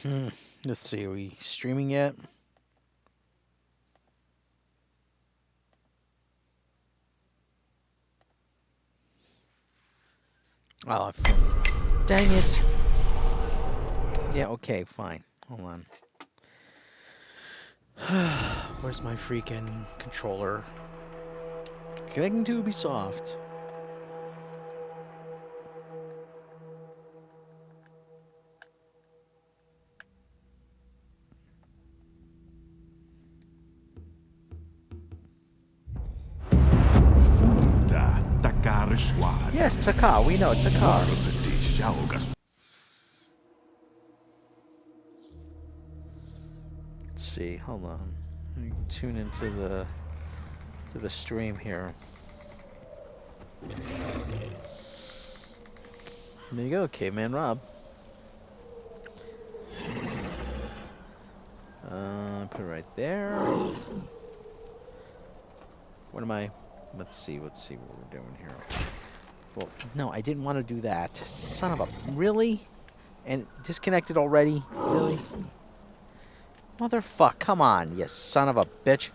Hmm. Let's see, are we streaming yet? Oh, dang it. Yeah, okay, fine. Hold on. Where's my freaking controller? Connecting to Ubisoft. Yes, Taka, we know, Taka. Let's see, hold on. Let me tune into the stream here. There you go, Caveman Rob. Put it right there. What am I? Let's see what we're doing here. Well, no, I didn't want to do that. Son of a... Really? And disconnected already? Really? Motherfuck, come on, you son of a bitch.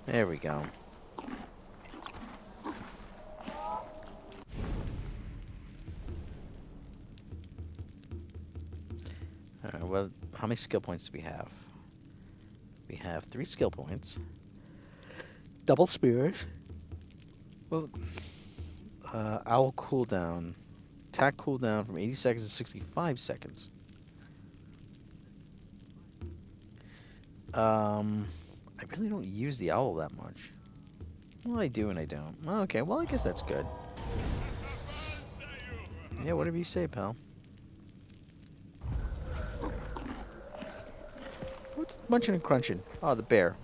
There we go. Alright, well, how many skill points do we have? We have 3 skill points. Double spears. Well, owl cooldown. Attack cooldown from 80 seconds to 65 seconds. I really don't use the owl that much. Well, I do and I don't. Okay, well, I guess that's good. Yeah, whatever you say, pal. What's munching and crunching? Oh, the bear.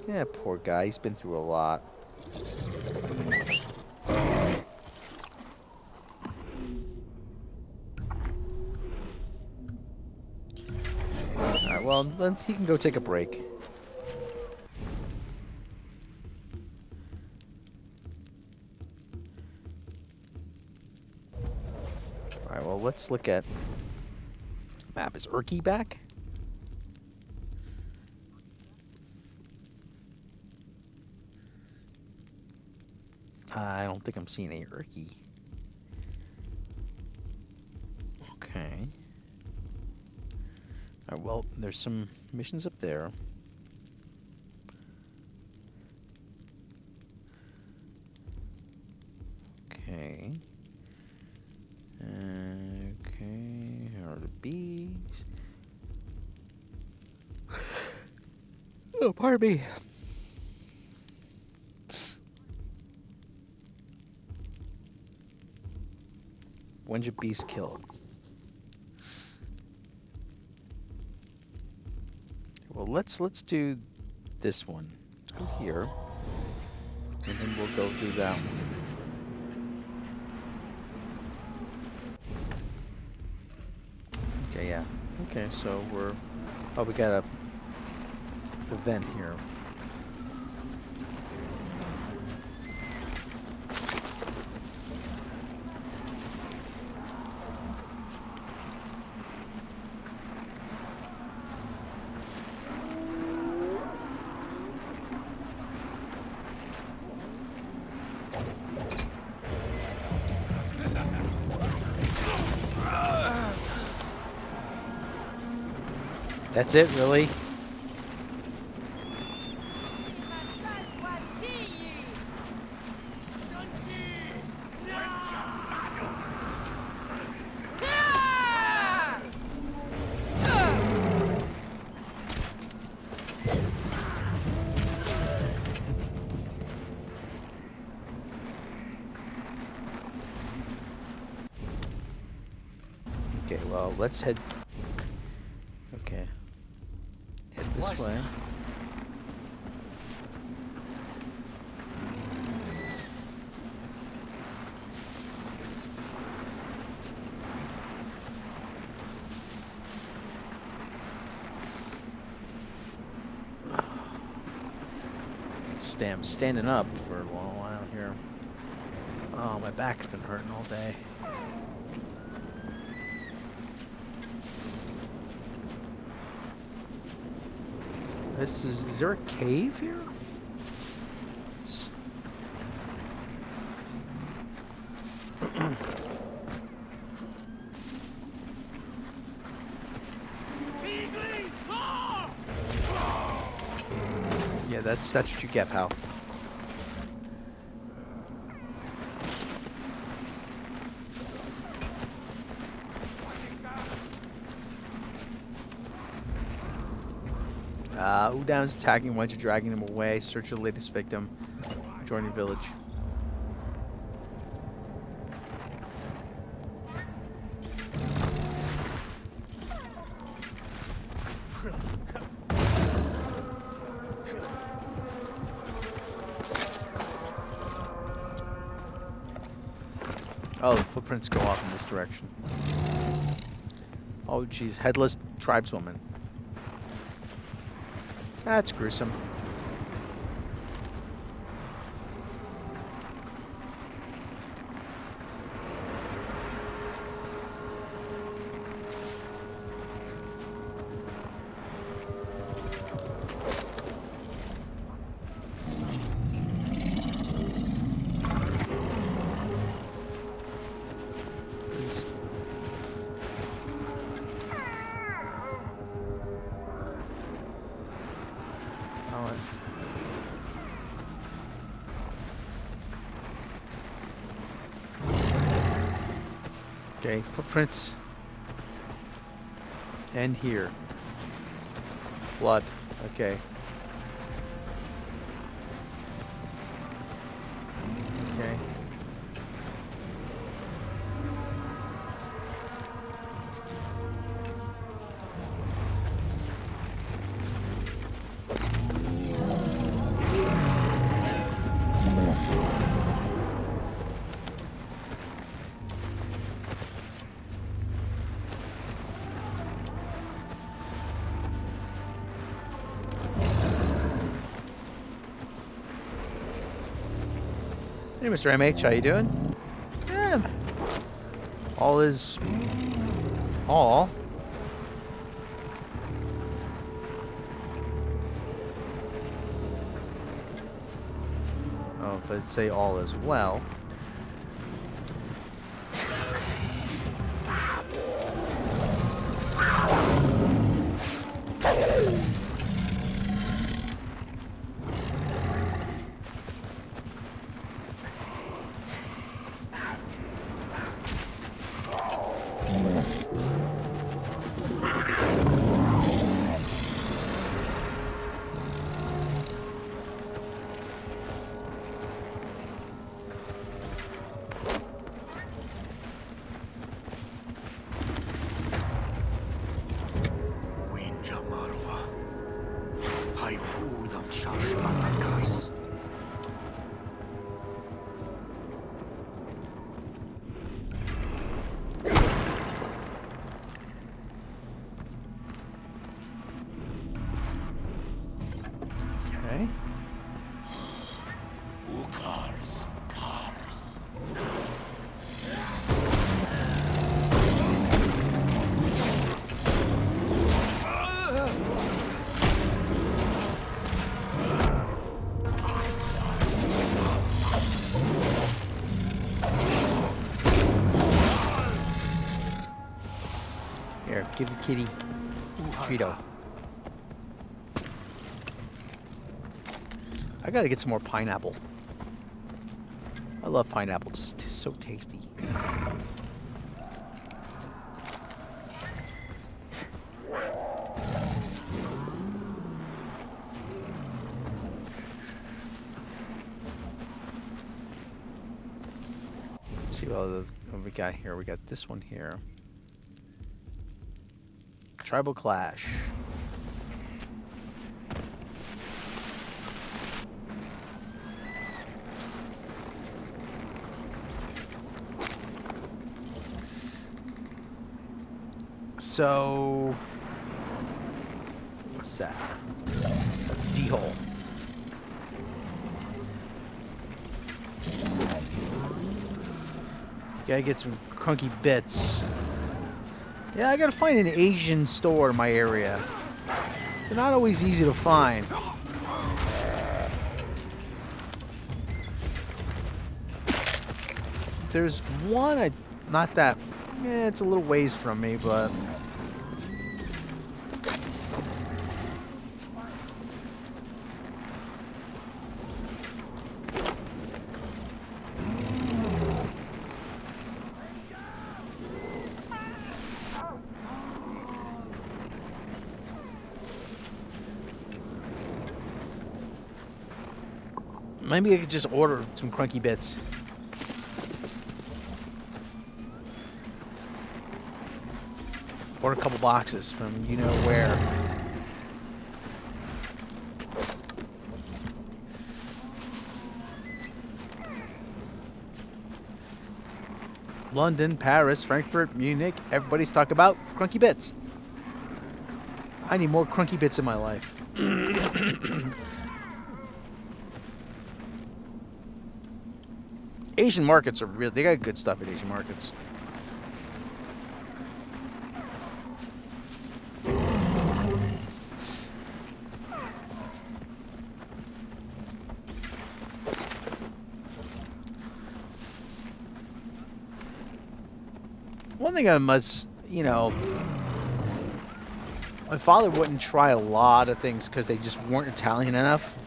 Yeah, poor guy. He's been through a lot. Alright, well, then he can go take a break. Alright, well, let's look at... Map. Is Urki back? I don't think I'm seeing a Urki. Okay. Alright, well, there's some missions up there. Okay. Okay, here are the bees. Oh, pardon me. When's your beast killed? Well, let's do this one. Let's go here, and then we'll go do that one. Okay, yeah. Okay, so we're... Oh, we got a event here. That's it, really? Okay, well, let's head... Okay. Head this way. Standing up for a long while here. Oh, my back's been hurting all day. Is there a cave here? Yeah, that's what you get, pal. Udown's attacking once you're dragging him away. Search your latest victim. Join your village. Oh, the footprints go off in this direction. Oh, geez. Headless tribeswoman. That's gruesome. Okay, footprints. And here. Blood. Okay. Okay. Hey, Mr. MH, how you doing? Yeah. All is all. Oh, if I'd say all is well. Here, give the kitty Cheeto. I gotta get some more pineapple. I love pineapple, it's just so tasty. Let's see what we got here. We got this one here. Tribal Clash. So, what's that? That's D-hole. Gotta get some crunky bits. Yeah, I gotta find an Asian store in my area. They're not always easy to find. There's one, not that, it's a little ways from me, but... Maybe I could just order some crunky bits. Order a couple boxes from you know where. London, Paris, Frankfurt, Munich, everybody's talking about crunky bits. I need more crunky bits in my life. Asian markets are real. They got good stuff at Asian markets. One thing I must, my father wouldn't try a lot of things because they just weren't Italian enough.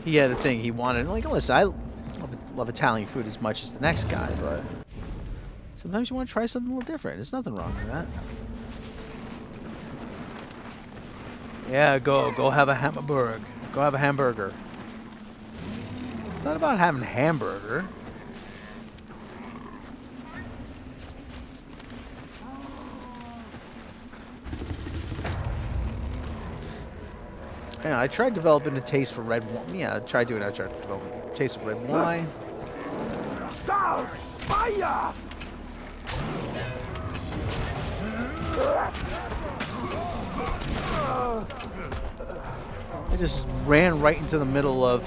He had a thing he wanted. Like, listen, I love Italian food as much as the next guy, but sometimes you want to try something a little different. There's nothing wrong with that. Yeah, go have a hamburger. Go have a hamburger. It's not about having hamburger. Yeah, I tried developing a taste for red wine. Yeah, I tried developing a taste for red wine. Fire! I just ran right into the middle of...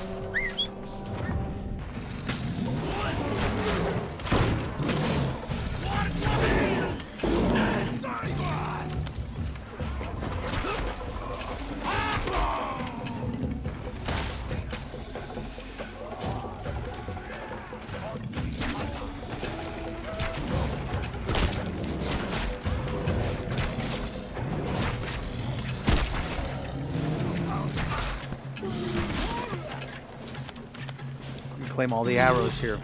Claim all the arrows here.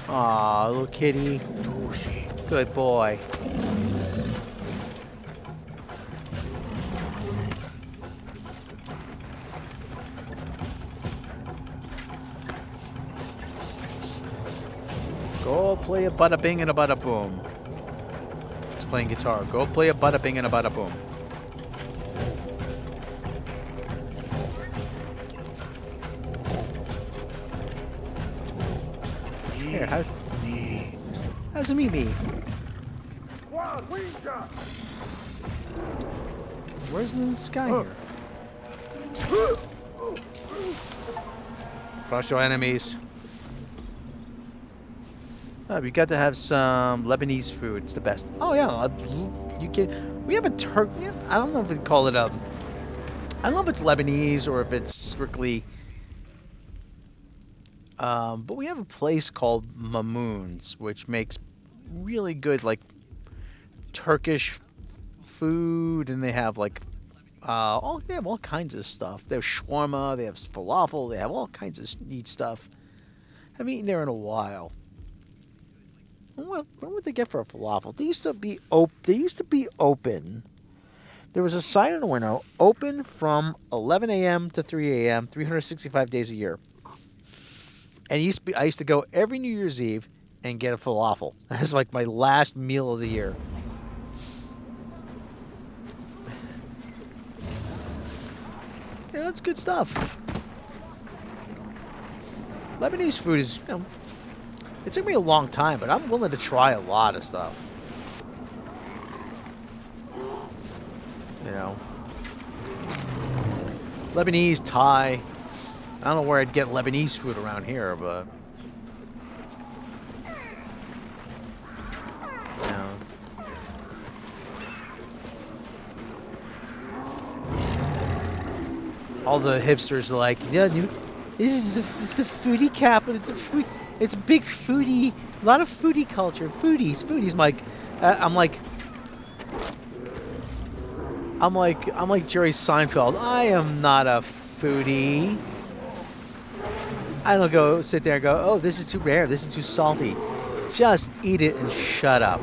Aw, little kitty. Good boy. Go play a bada bing and a bada boom. He's playing guitar. Go play a bada bing and a bada boom. Here, how's it meet me? Where's the sky here? Crush your enemies. Oh, we got to have some Lebanese food. It's the best. Oh yeah, you can. We have a turkey. I don't know if we call it I don't know if it's Lebanese or if it's strictly. But we have a place called Mamoon's, which makes really good, like, Turkish food, and they have, like, they have all kinds of stuff. They have shawarma, they have falafel, they have all kinds of neat stuff. I haven't eaten there in a while. What would they get for a falafel? They used to be open. There was a sign in the window, open from 11 a.m. to 3 a.m., 365 days a year. And I used to go every New Year's Eve and get a falafel. That's like my last meal of the year. Yeah, that's good stuff. Lebanese food is, it took me a long time, but I'm willing to try a lot of stuff. Lebanese, Thai, I don't know where I'd get Lebanese food around here, but you know. All the hipsters are like, yeah, this is the foodie capital. It's a big foodie, a lot of foodie culture. Foodies. I'm like Jerry Seinfeld. I am not a foodie. I don't go sit there and go, oh, this is too rare. This is too salty. Just eat it and shut up.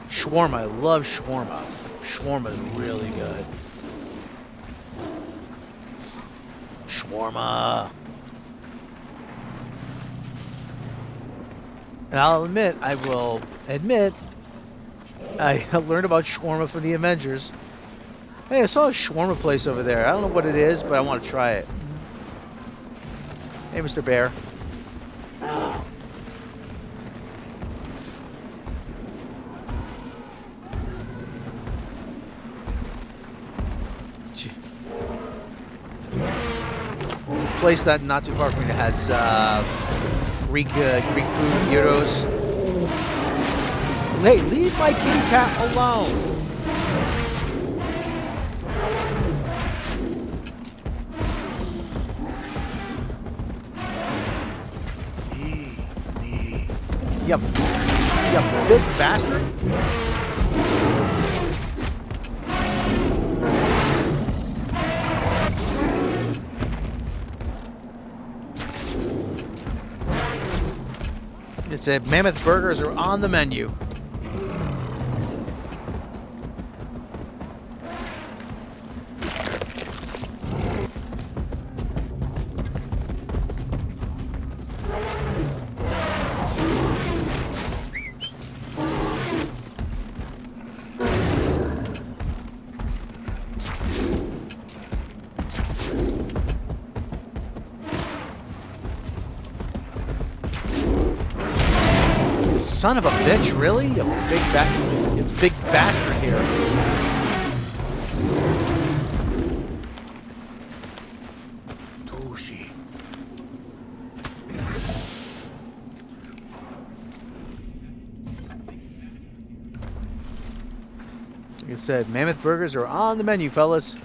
Shawarma, I love shawarma. Shawarma is really good. Shawarma. And I'll admit, I learned about shawarma from the Avengers. Hey, I saw a shawarma place over there. I don't know what it is, but I want to try it. Hey, Mr. Bear. There's a place that not too far from me that has Greek food, gyros. Hey, leave my kitty cat alone. You big bastard. It said mammoth burgers are on the menu. Son of a bitch, really? You big bastard here. Tushi. Like I said, mammoth burgers are on the menu, fellas.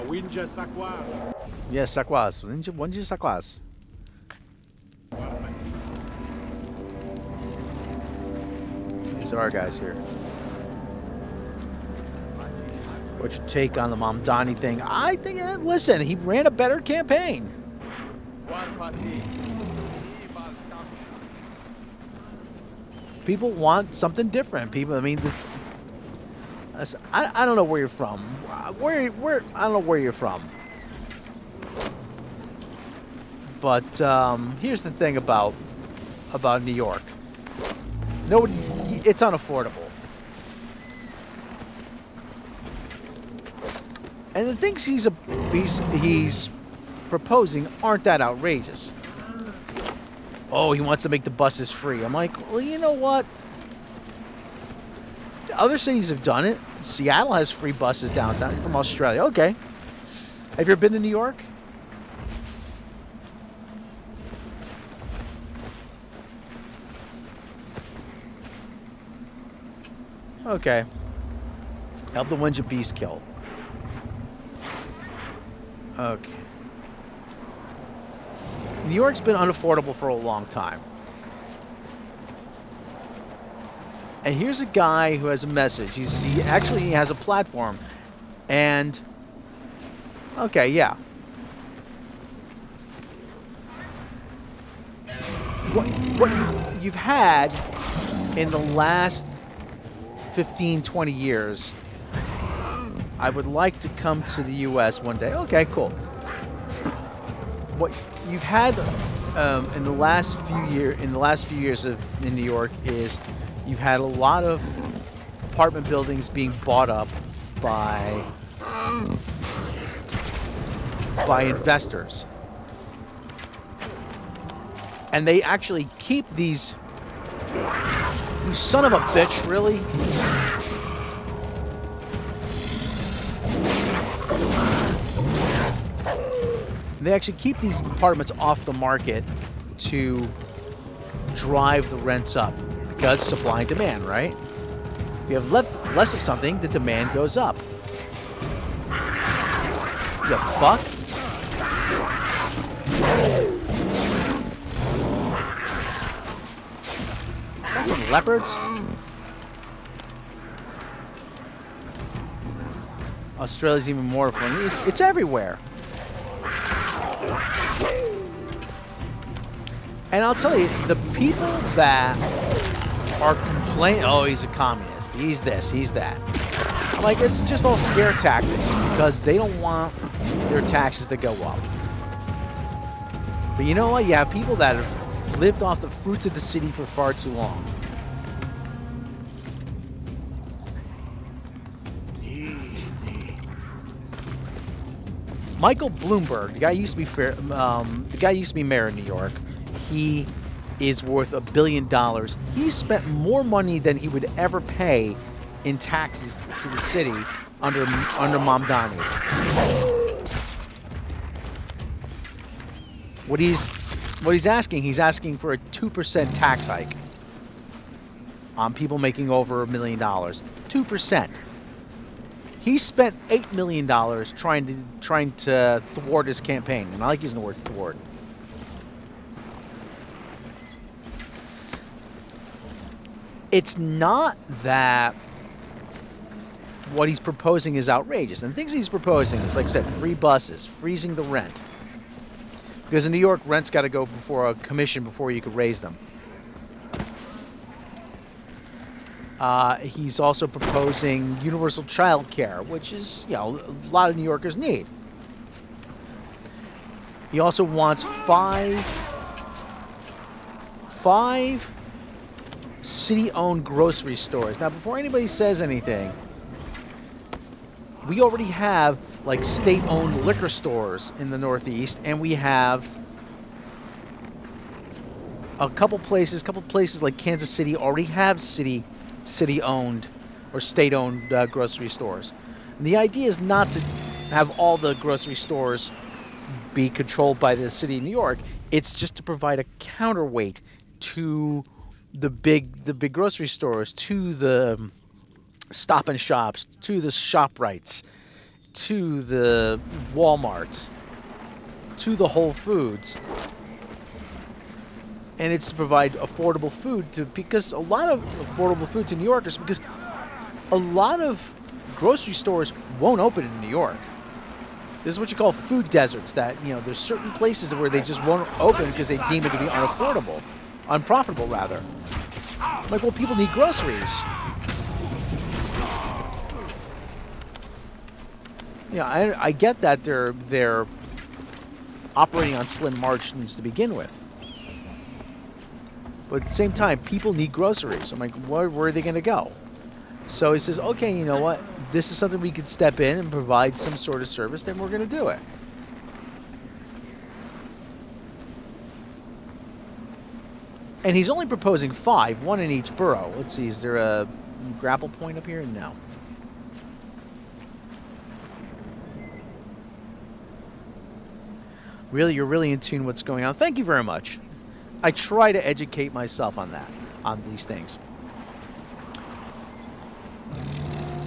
Winja Saquage. Yes, Saquas. Onde Saquas? These are our guys here. What's your take on the Mamdani thing? I think, listen, he ran a better campaign. People want something different. People, I mean, I don't know where you're from. I don't know where you're from. But here's the thing about New York. Nobody, it's unaffordable. And the things he's proposing aren't that outrageous. Oh, he wants to make the buses free. I'm like, well, you know what? Other cities have done it. Seattle has free buses downtown from Australia. Okay. Have you ever been to New York? Okay. Help the Winja Beast kill. Okay. New York's been unaffordable for a long time. And here's a guy who has a message. He actually has a platform. And okay, yeah. what you've had in the last 15, 20 years, I would like to come to the U.S. one day. Okay, cool. What you've had in the last few years in New York is you've had a lot of apartment buildings being bought up by investors, and they actually keep these. You son of a bitch! Really? They actually keep these apartments off the market to drive the rents up because supply and demand, right? If you have less of something, the demand goes up. The fuck? Fucking leopards? Australia's even more fun. It's everywhere. And I'll tell you, the people that are complaining, oh, he's a communist, he's this, he's that. I'm like, it's just all scare tactics because they don't want their taxes to go up. But you know what? You have people that have lived off the fruits of the city for far too long. Michael Bloomberg, the guy used to be mayor of New York. He is worth $1 billion. He spent more money than he would ever pay in taxes to the city under Mamdani. What he's asking for a 2% tax hike on people making over $1 million. 2%. He spent $8 million trying to thwart his campaign, and I like using the word thwart. It's not that what he's proposing is outrageous. And the things he's proposing is, like I said, free buses, freezing the rent. Because in New York, rent's got to go before a commission before you could raise them. He's also proposing universal child care, which is, a lot of New Yorkers need. He also wants five city-owned grocery stores. Now, before anybody says anything, we already have like state-owned liquor stores in the Northeast, and we have a couple places like Kansas City already have city-owned or state-owned grocery stores. And the idea is not to have all the grocery stores be controlled by the city of New York. It's just to provide a counterweight to the big grocery stores, to the Stop and Shops, to the ShopRites, to the Walmarts, to the Whole Foods. And it's to provide affordable food because a lot of affordable food to New Yorkers, because a lot of grocery stores won't open in New York. This is what you call food deserts, that, there's certain places where they just won't open because they deem it to be unprofitable rather. Like, well, people need groceries. I get that they're operating on slim margins to begin with. But at the same time, people need groceries. I'm like, where are they going to go? So he says, okay, you know what? This is something we could step in and provide some sort of service, then we're going to do it. And he's only proposing 5, 1 in each borough. Let's see, is there a grapple point up here? No. Really, you're really in tune with what's going on. Thank you very much. I try to educate myself on these things.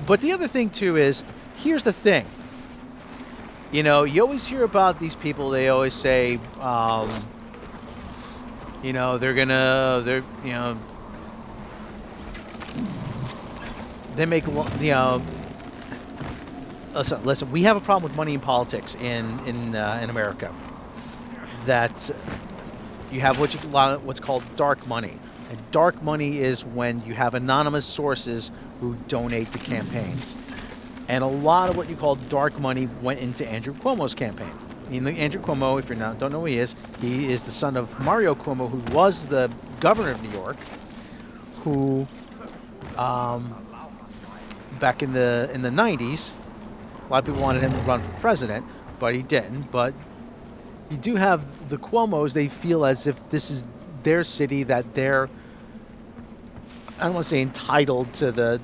But the other thing too is, here's the thing. You always hear about these people. They always say, they make, listen, we have a problem with money in politics in America. That, you have what's called dark money. And dark money is when you have anonymous sources who donate to campaigns. And a lot of what you call dark money went into Andrew Cuomo's campaign. Andrew Cuomo, if you don't know who he is the son of Mario Cuomo, who was the governor of New York, who back in the 90s, a lot of people wanted him to run for president, but he didn't. But you do have the Cuomos, they feel as if this is their city, that they're, I don't want to say entitled to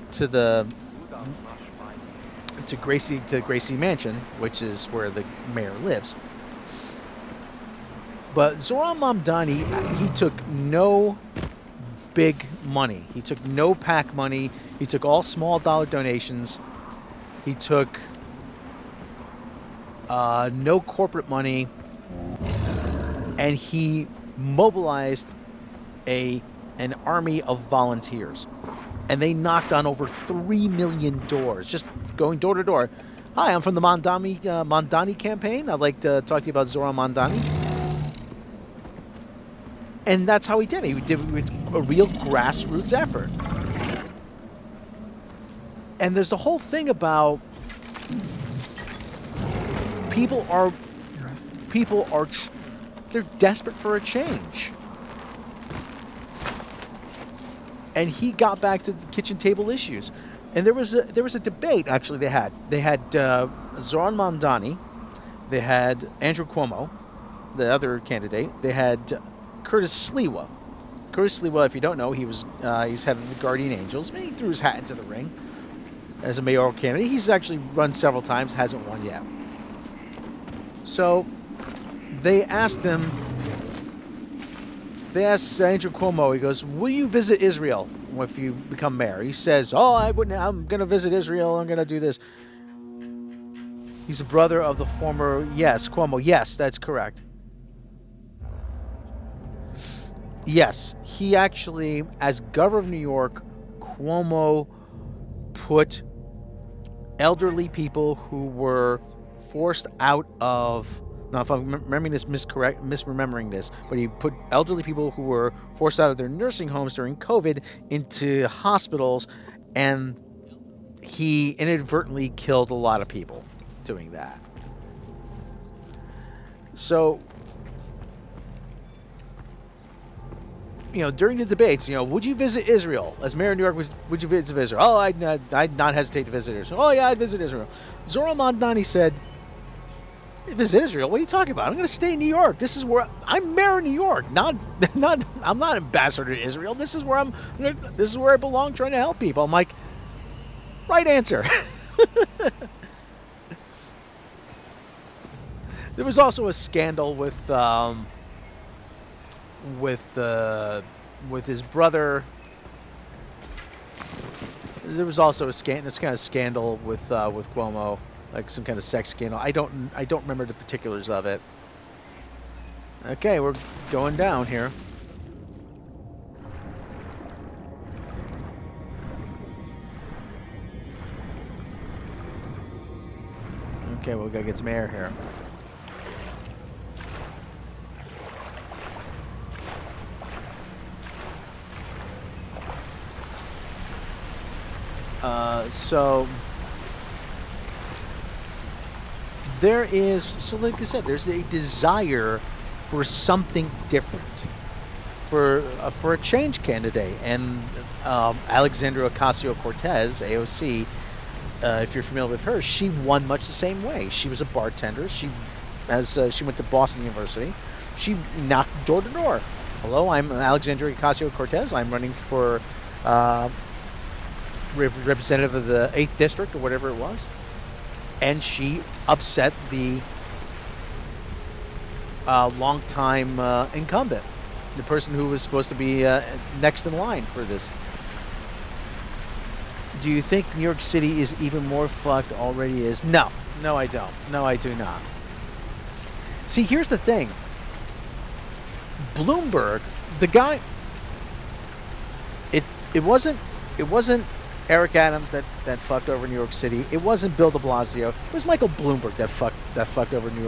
Gracie Mansion, which is where the mayor lives. But Zoran Mamdani, he took no big money. He took no PAC money. He took all small dollar donations. He took no corporate money, and he mobilized an army of volunteers. And they knocked on over 3 million doors, just going door to door. Hi, I'm from the Mamdani campaign. I'd like to talk to you about Zoran Mamdani. And that's how he did it. He did it with a real grassroots effort. And there's the whole thing about people are they're desperate for a change. And he got back to the kitchen table issues. And there was a debate, actually. They had Zoran Mamdani, they had Andrew Cuomo, the other candidate, they had Curtis Sliwa. Curtis Sliwa, if you don't know, he's head of the Guardian Angels. I mean, he threw his hat into the ring as a mayoral candidate. He's actually run several times, hasn't won yet. So they asked Andrew Cuomo, he goes, will you visit Israel if you become mayor? He says, oh, I wouldn't. I'm going to visit Israel. I'm going to do this. He's a brother of the former, yes, Cuomo. Yes, that's correct. Yes, he actually, as governor of New York, Cuomo put elderly people who were forced out of, now if I'm misremembering this, but he put elderly people who were forced out of their nursing homes during COVID into hospitals, and he inadvertently killed a lot of people doing that. So, during the debates, would you visit Israel? As mayor of New York, would you visit Israel? Oh, I'd not hesitate to visit Israel. Oh, yeah, I'd visit Israel. Zoran Mamdani said, visit Israel? What are you talking about? I'm going to stay in New York. This is where I'm mayor of New York. I'm not ambassador to Israel. This is where I belong, trying to help people. I'm like, right answer. There was also a scandal with his brother. There was also this kind of scandal with Cuomo, like some kind of sex scandal. I don't remember the particulars of it. Okay, we're going down here. Okay, well, we gotta get some air here. So there is, so like I said, there's a desire for something different, for a change candidate, and Alexandria Ocasio-Cortez, AOC, if you're familiar with her, she won much the same way. She was a bartender. She went to Boston University. She knocked door to door. Hello, I'm Alexandria Ocasio-Cortez. I'm running for representative of the 8th district or whatever it was, and she upset the longtime incumbent, the person who was supposed to be next in line for this. Do you think New York City is even more fucked already is? No, I don't. No, I do not. See, here's the thing. Bloomberg, the guy, it wasn't Eric Adams that fucked over New York City. It wasn't Bill de Blasio. It was Michael Bloomberg that fucked over New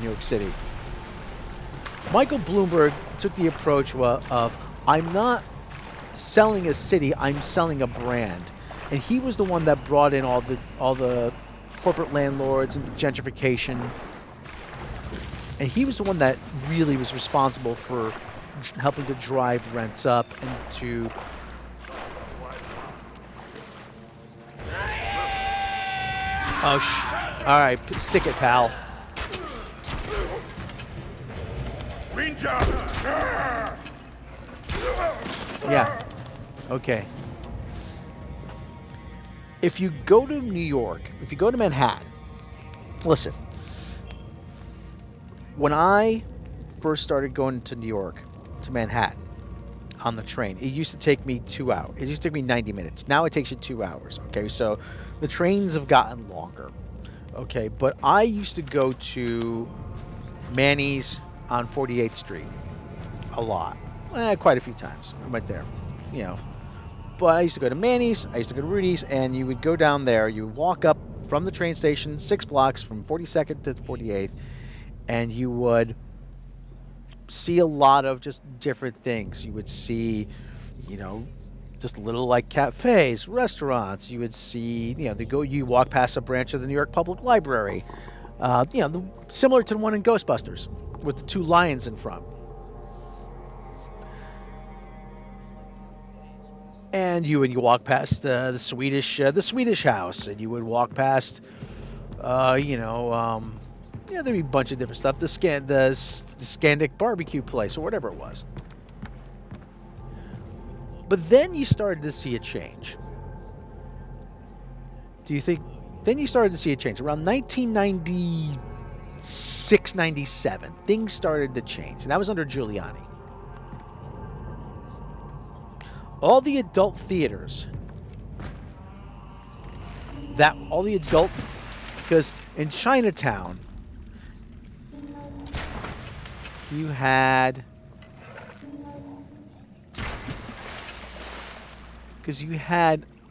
York City. Michael Bloomberg took the approach of, I'm not selling a city, I'm selling a brand. And he was the one that brought in all the corporate landlords and gentrification. And he was the one that really was responsible for helping to drive rents up and to... Oh, all right, stick it, pal. Yeah. Okay. If you go to New York, if you go to Manhattan, listen. When I first started going to New York, to Manhattan, on the train, it used to take me 2 hours. It used to take me 90 minutes. Now it takes you 2 hours. Okay, so the trains have gotten longer. Okay, but I used to go to Manny's on 48th Street a lot. Quite a few times. I went there, you know. But I used to go to Manny's, I used to go to Rudy's, and you would go down there, you would walk up from the train station 6 blocks from 42nd to 48th, and you would see a lot of just different things. You would see, you know, just little like cafes, restaurants. You would see, you know, you walk past a branch of the New York Public Library, you know, similar to the one in Ghostbusters with the 2 lions in front. And you walk past the Swedish house, and you would walk past, you know, yeah, there'd be a bunch of different stuff. The Scandic barbecue place or whatever it was. But then you started to see a change. Do you think? Then you started to see a change around 1996, 97. Things started to change, and that was under Giuliani. All the adult theaters, because in Chinatown, you had,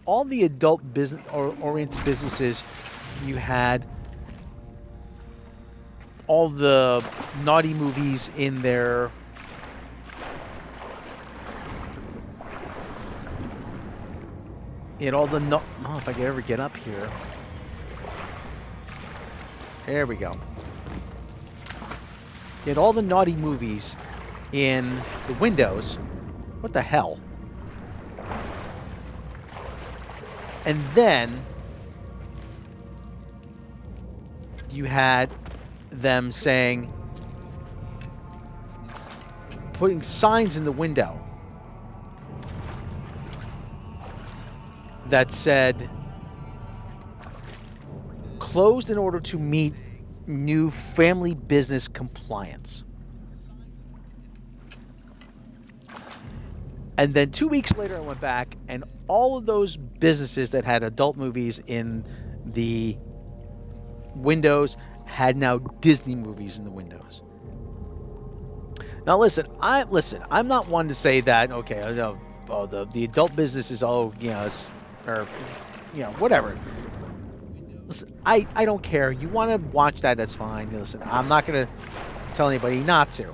all the adult business oriented businesses. You had all the naughty movies in there. All the oh, if I could ever get up here. There we go. You had all the naughty movies in the windows. What the hell? And then you had them saying, putting signs in the window that said, closed in order to meet new family business compliance. And then 2 weeks later, I went back, and all of those businesses that had adult movies in the windows had now Disney movies in the windows. Now listen, I'm not one to say that, okay, the adult business is, or, whatever. Listen, I don't care. You want to watch that, that's fine. Listen, I'm not going to tell anybody not to.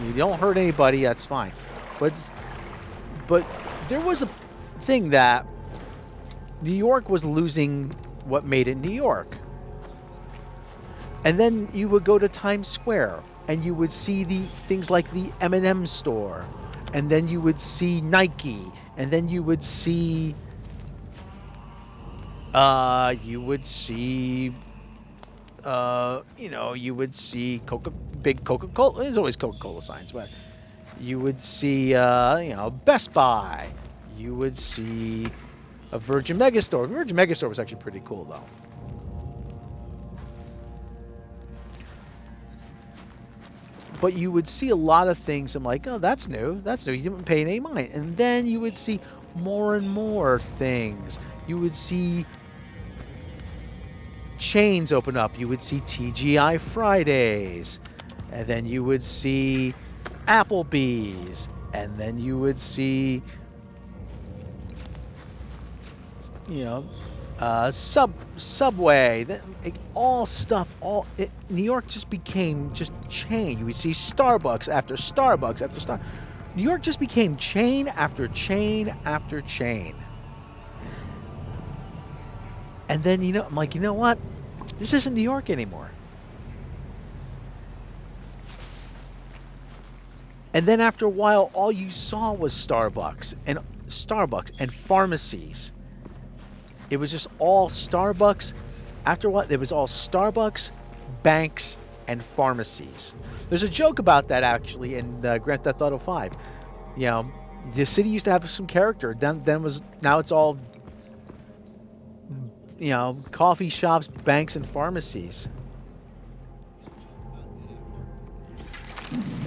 You don't hurt anybody, that's fine. But there was a thing that New York was losing what made it New York. And then you would go to Times Square and you would see the things like the M&M store, and then you would see Nike, and then you would see you would see big Coca-Cola. There's always Coca-Cola signs, but you would see Best Buy. You would see a Virgin Megastore. Virgin Megastore was actually pretty cool though. But you would see a lot of things. I'm like, oh, that's new. That's new. You didn't pay any mind. And then you would see more and more things. You would see chains open up. You would see TGI Fridays. And then you would see Applebee's. And then you would see, Subway, all stuff, New York just became just chain. You would see Starbucks after Starbucks after New York just became chain after chain after chain. And then, I'm like, you know what? This isn't New York anymore. And then after a while, all you saw was Starbucks and pharmacies. It was just all Starbucks. After what? It was all Starbucks, banks, and pharmacies. There's a joke about that actually in Grand Theft Auto 5. The city used to have some character. Now it's all coffee shops, banks, and pharmacies.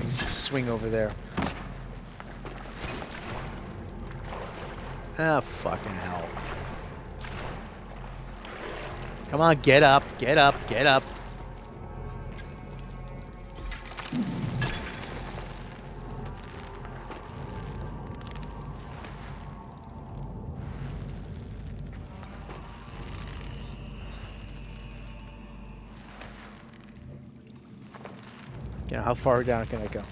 Swing over there. Ah, fucking hell. Come on, get up, get up, get up. How far down can I go?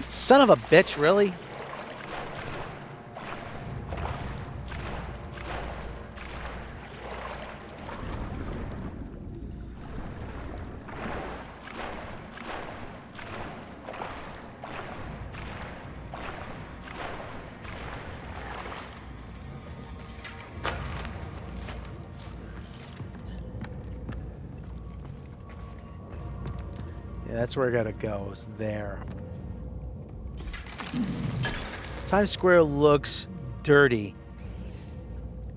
Son of a bitch, really? That's where I gotta go, is there. Times Square looks dirty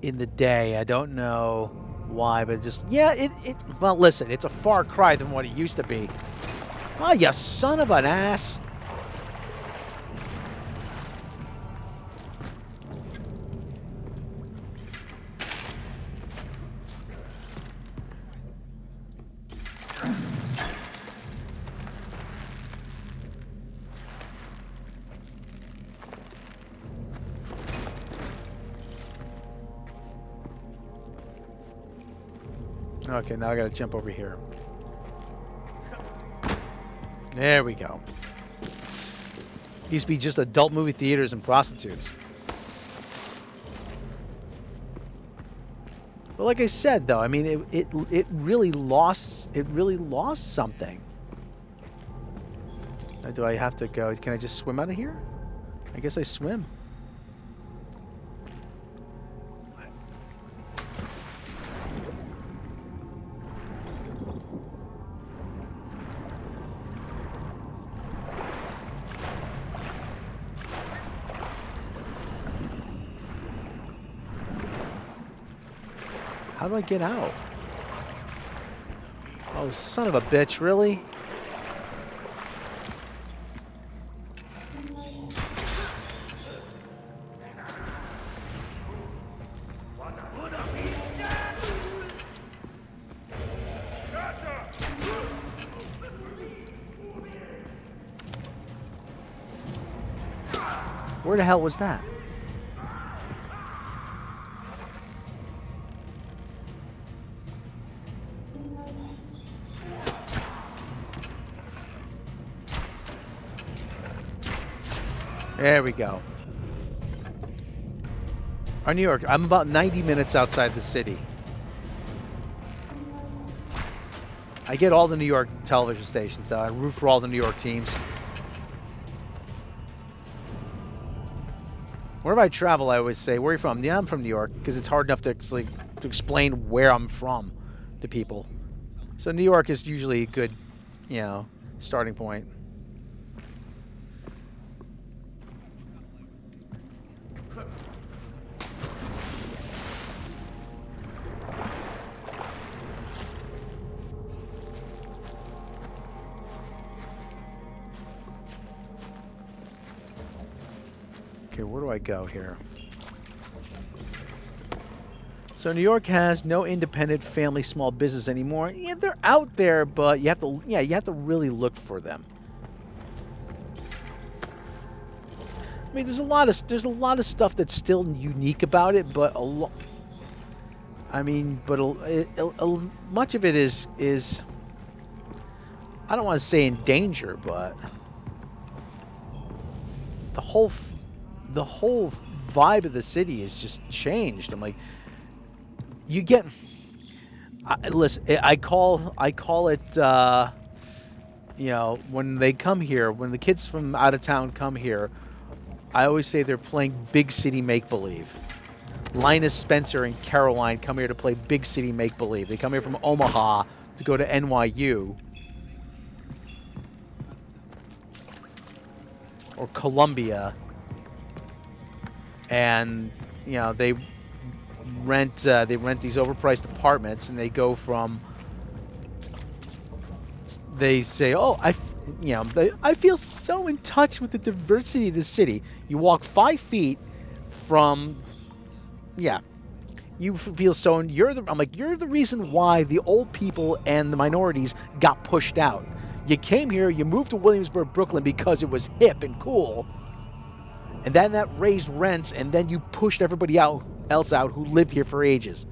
in the day. I don't know why, but just, well, listen, it's a far cry than what it used to be. Oh, you son of an ass. Okay, now I gotta jump over here. There we go. Used to be just adult movie theaters and prostitutes. But like I said, though, I mean, it really lost something. Do I have to go? Can I just swim out of here? I guess I swim. How do I get out? Oh, son of a bitch, really? Where the hell was that? There we go. New York. I'm about 90 minutes outside the city. I get all the New York television stations. I root for all the New York teams. Wherever I travel, I always say, "Where are you from?" Yeah, I'm from New York, because it's hard enough to explain where I'm from to people. So New York is usually a good, starting point. Okay, where do I go here? So New York has no independent family small business anymore. Yeah, they're out there, but you have to really look for them. I mean, there's a lot of stuff that's still unique about it, but a lot. I mean, but much of it is I don't want to say in danger, but the whole the whole vibe of the city is just changed. I'm like, you get. Listen, I call it. You know, when they come here, when the kids from out of town come here, I always say they're playing big city make believe. Linus Spencer and Caroline come here to play big city make believe. They come here from Omaha to go to NYU or Columbia, and you know they rent these overpriced apartments, and they go from they say, oh, you know, I feel so in touch with the diversity of the city. You walk 5 feet from, yeah, you feel so. I'm like, you're the reason why the old people and the minorities got pushed out. You came here, you moved to Williamsburg, Brooklyn because it was hip and cool, and then that raised rents, and then you pushed everybody else out who lived here for ages.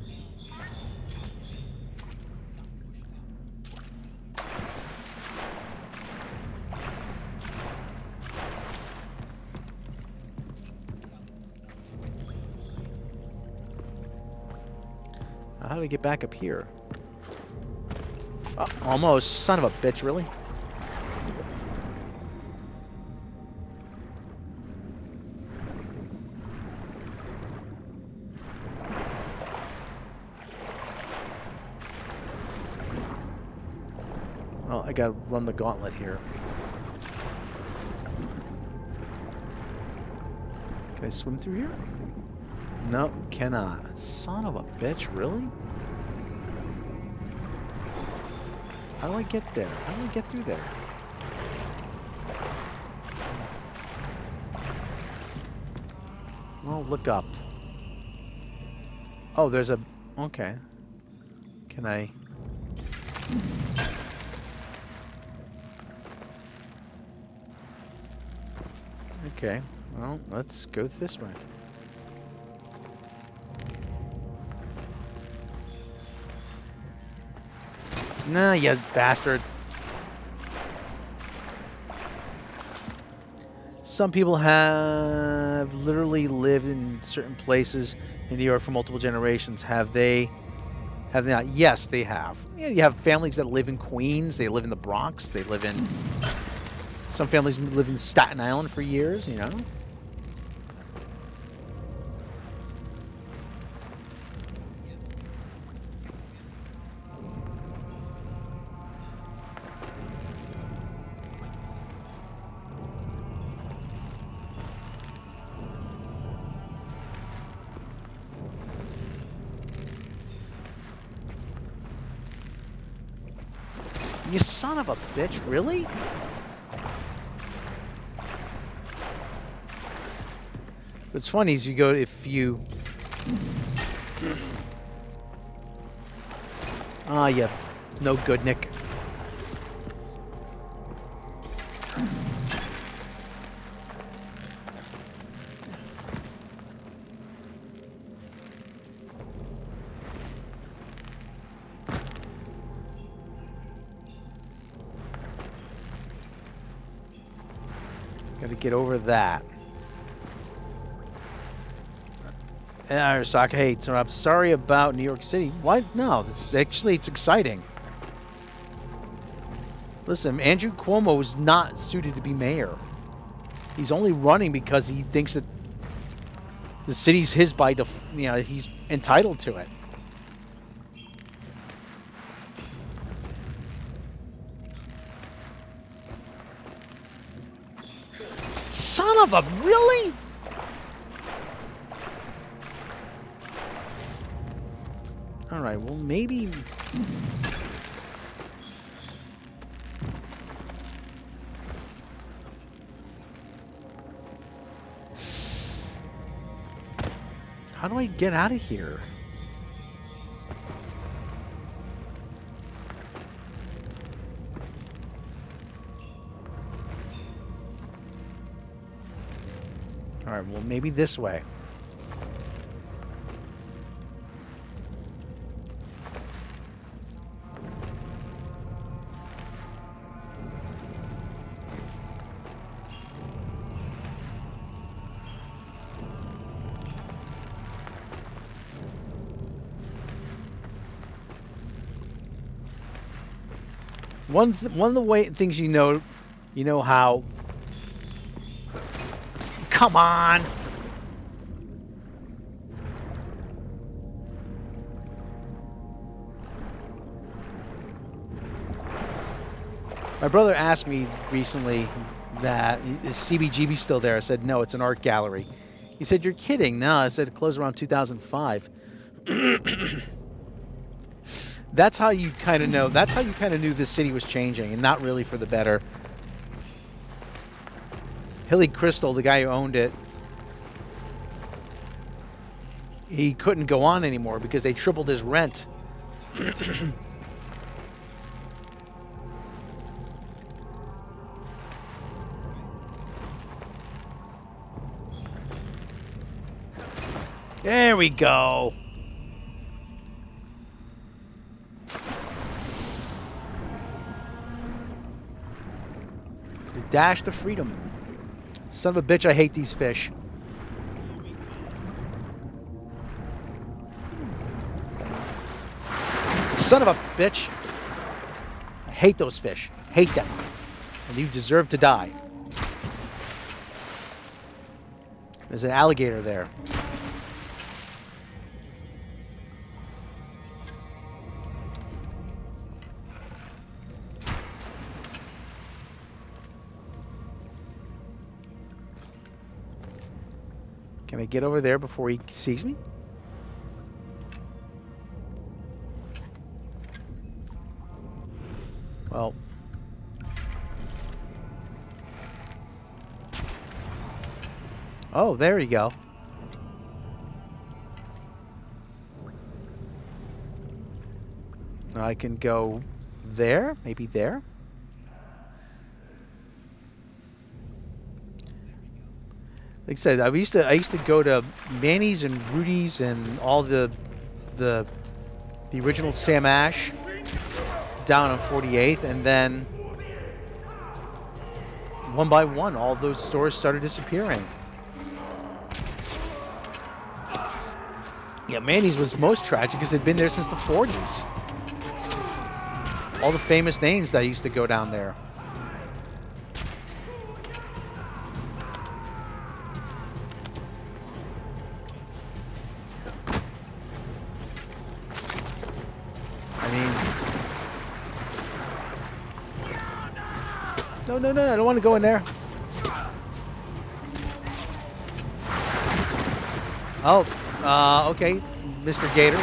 How do we get back up here? Oh, almost. Son of a bitch, really? Well, I gotta run the gauntlet here. Can I swim through here? No, cannot. Son of a bitch, really? How do I get there? How do I get through there? Well, look up. Oh, there's a... Okay. Can I... Okay. Well, let's go this way. Nah, you bastard. Some people have literally lived in certain places in New York for multiple generations. Have they? Have they not? Yes, they have. Yeah, you have families that live in Queens. They live in the Bronx. They live in... Some families live in Staten Island for years, you know? You son of a bitch, really? What's funny is if you... Ah, yeah. No good, Nick. Gotta get over that. Arasaka, hey, so I'm sorry about New York City. Why? No, it's exciting. Listen, Andrew Cuomo is not suited to be mayor. He's only running because he thinks that the city's his by default. You know, he's entitled to it. Son of a... Really? Alright, well maybe... How do I get out of here? Alright, well, maybe this way. One of the things you know how. Come on. My brother asked me recently that is CBGB still there. I said no, it's an art gallery. He said you're kidding. No, I said it closed around 2005. That's how you kind of know. That's how you kind of knew this city was changing, and not really for the better. Hilly Crystal, the guy who owned it, he couldn't go on anymore because they tripled his rent. There we go. The dash to freedom. Son of a bitch, I hate these fish. Son of a bitch. I hate those fish. Hate them. And you deserve to die. There's an alligator there. Can I get over there before he sees me? Well. Oh, there you go. I can go there, maybe there. Like I said, I used to go to Manny's and Rudy's and all the original Sam Ash down on 48th, and then one by one, all those stores started disappearing. Yeah, Manny's was most tragic because they'd been there since the 40s. All the famous names that used to go down there. No, I don't want to go in there. Oh, okay, Mr. Gator.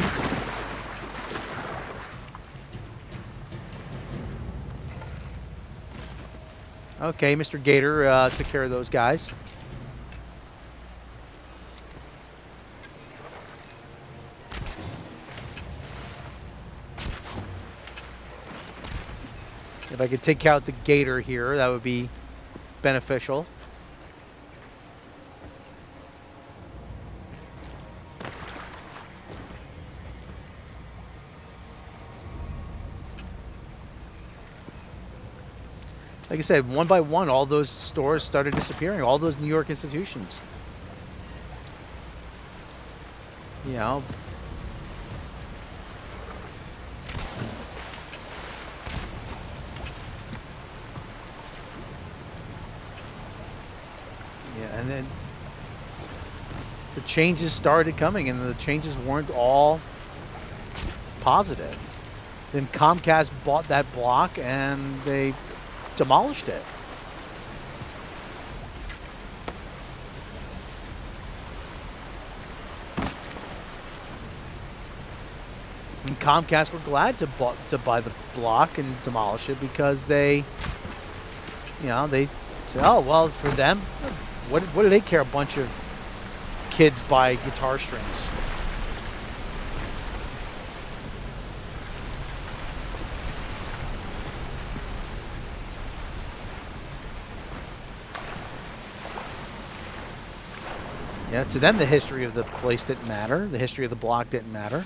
Okay, Mr. Gator took care of those guys. If I could take out the gator here, that would be beneficial. Like I said, one by one, all those stores started disappearing, all those New York institutions. You know. Yeah, and then the changes started coming, and the changes weren't all positive. Then Comcast bought that block, and they demolished it. And Comcast were glad to buy the block and demolish it because they, you know, they said, oh, well, for them, what do they care? A bunch of kids buy guitar strings. Yeah, to them the history of the place didn't matter. The history of the block didn't matter.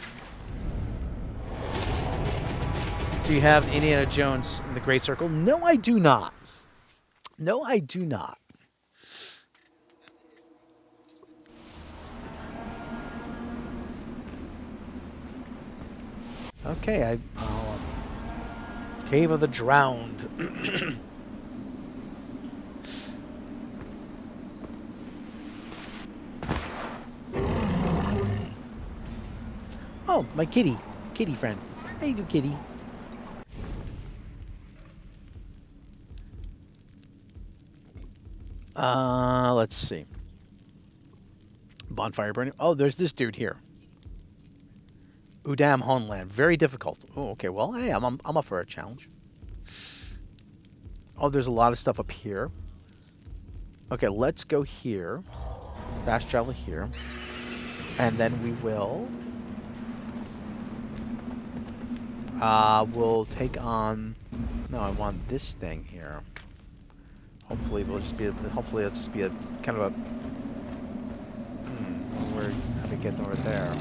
Do you have Indiana Jones in the Great Circle? No, I do not. No, I do not. Okay, Cave of the Drowned. Oh, my kitty. Kitty friend. How you do, kitty? Let's see. Bonfire burning. Oh, there's this dude here. Udam Homeland. Very difficult. Oh, okay. Well, hey, I'm up for a challenge. Oh, there's a lot of stuff up here. Okay, let's go here. Fast travel here. And then we will... we'll take on... No, I want this thing here. Hopefully it'll just be a kind of a... how do we get over there?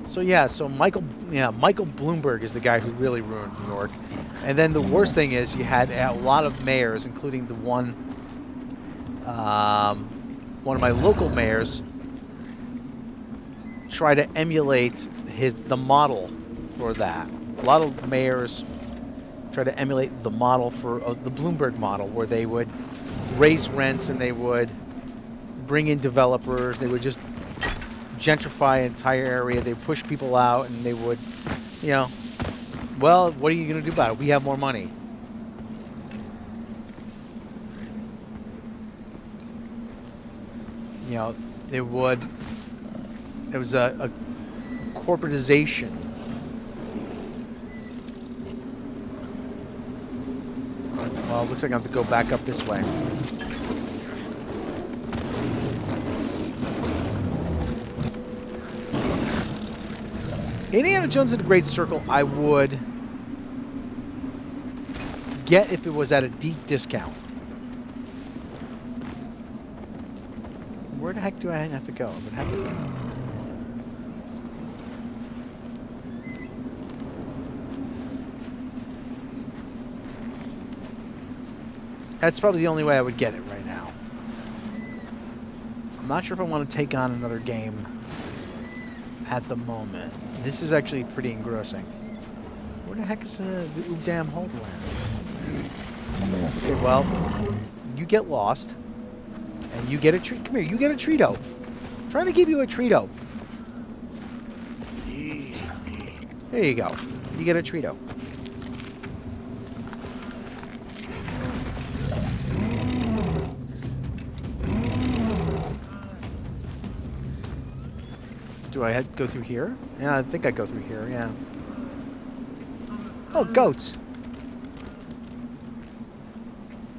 So yeah, Michael Bloomberg is the guy who really ruined New York. And then the worst thing is you had a lot of mayors, including the one of my local mayors, try to emulate the model for that. A lot of mayors try to emulate the model for the Bloomberg model, where they would raise rents and they would bring in developers. They would just gentrify an entire area. They push people out, and they would, well, what are you going to do about it? We have more money. It was a corporatization. Well, it looks like I have to go back up this way. Indiana Jones and the Great Circle, I would get if it was at a deep discount. Where the heck do I have to go? I would have to... That's probably the only way I would get it right now. I'm not sure if I want to take on another game at the moment. This is actually pretty engrossing. Where the heck is the damn Homeland? Okay, well, you get lost, and you get a treat. Come here, you get a Treato. I'm trying to give you a Treato. There you go. You get a Treato. Do I go through here? Yeah, I think I go through here, yeah. Oh, goats!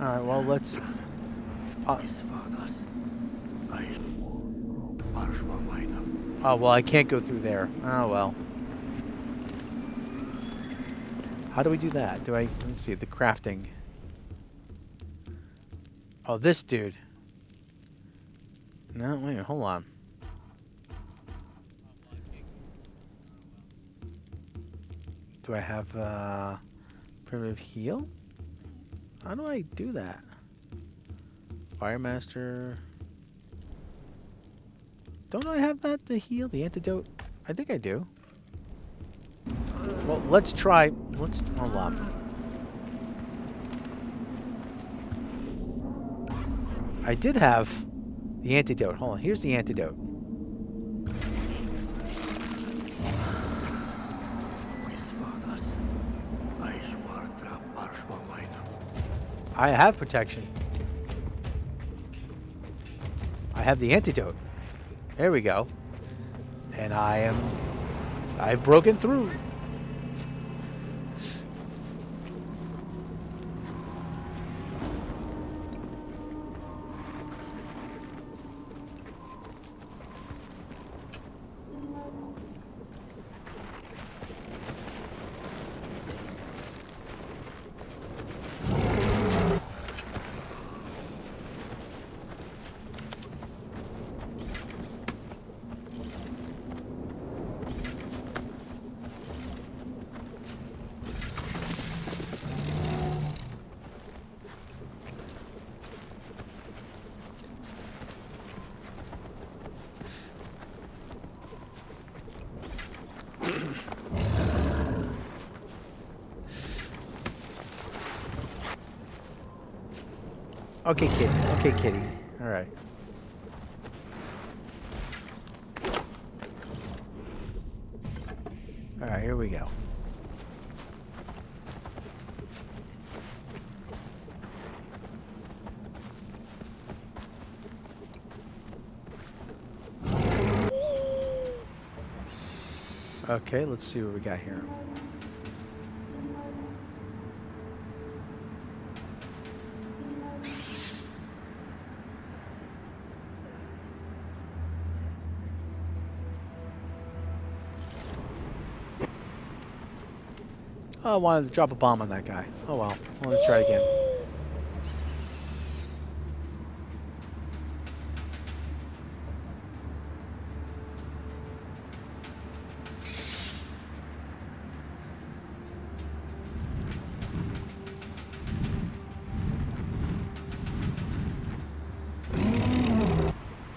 Alright, well, let's... Oh, well, I can't go through there. Oh, well. How do we do that? Let's see, the crafting. Oh, this dude. No, wait, hold on. Do I have primitive heal? How do I do that? Firemaster. Don't I have that, the heal, the antidote? I think I do. Well, let's try. Hold on. I did have the antidote. Hold on, here's the antidote. I have protection. I have the antidote. There we go. And I've broken through. Okay, kitty. Okay, kitty. All right. All right, here we go. Okay, let's see what we got here. Oh, I wanted to drop a bomb on that guy. Oh well. Let's try it again.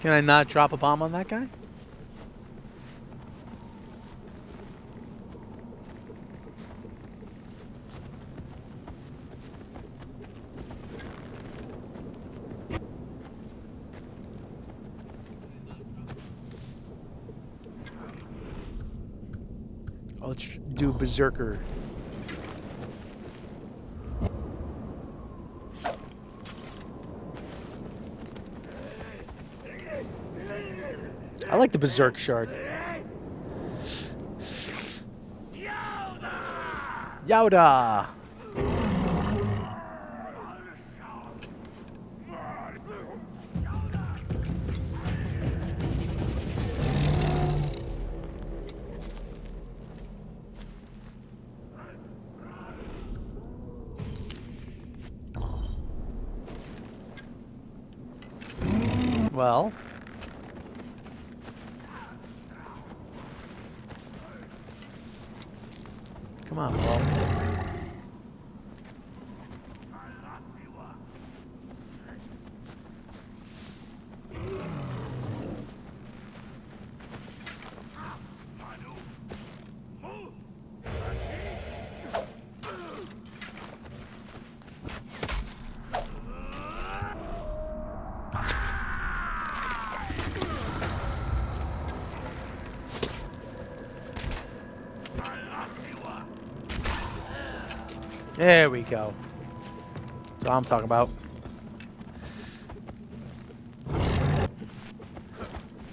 Can I not drop a bomb on that guy? Let's do Berserker. I like the Berserk shard. Yoda! Well. Come on, well. There we go. That's all I'm talking about.